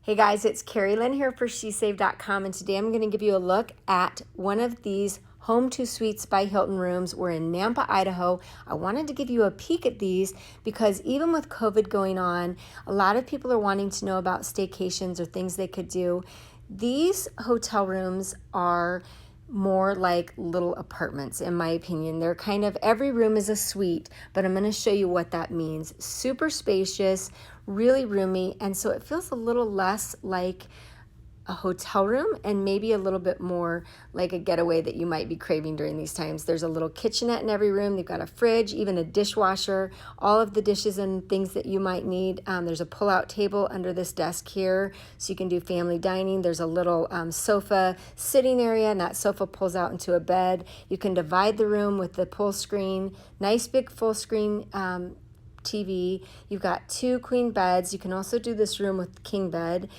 Hey guys, it's Carrie Lynn here for SheSave.com, and today I'm going to give you a look at one of these Home2Suites by Hilton rooms. We're in Nampa, Idaho. I wanted to give you a peek at these because even with COVID going on, a lot of people are wanting to know about staycations or things they could do. These hotel rooms are more like little apartments, in my opinion. They're kind of, every room is a suite, but I'm going to show you what that means. Super spacious, really roomy, and so it feels a little less like a hotel room and maybe a little bit more like a getaway that you might be craving during these times. There's a little kitchenette in every room. They've got a fridge, even a dishwasher, all of the dishes and things that you might need. There's a pull-out table under this desk here, so you can do family dining. There's a little sofa sitting area, and that sofa pulls out into a bed. You can divide the room with the pull screen, nice big full screen TV. You've got 2 queen beds. You can also do this room with king bed.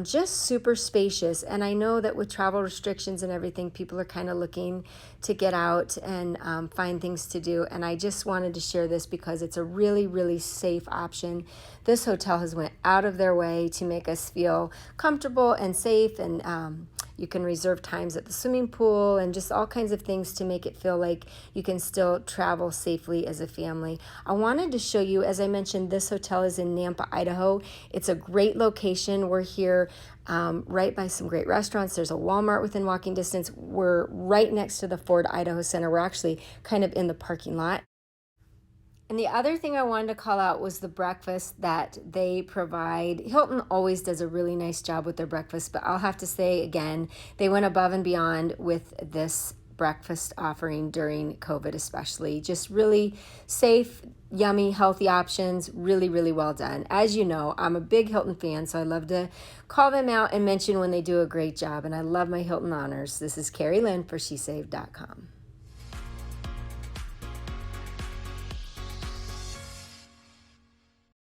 Just super spacious. And I know that with travel restrictions and everything, people are kind of looking to get out and find things to do. And I just wanted to share this because it's a really, really safe option. This hotel has went out of their way to make us feel comfortable and safe, and you can reserve times at the swimming pool and just all kinds of things to make it feel like you can still travel safely as a family. I wanted to show you, as I mentioned, this hotel is in Nampa, Idaho. It's a great location. We're here right by some great restaurants. There's a Walmart within walking distance. We're right next to the Ford Idaho Center. We're actually kind of in the parking lot. And the other thing I wanted to call out was the breakfast that they provide. Hilton always does a really nice job with their breakfast, but I'll have to say again, they went above and beyond with this breakfast offering during COVID especially. Just really safe, yummy, healthy options, really, really well done. As you know, I'm a big Hilton fan, so I love to call them out and mention when they do a great job, and I love my Hilton honors. This is Carrie Lynn for SheSave.com.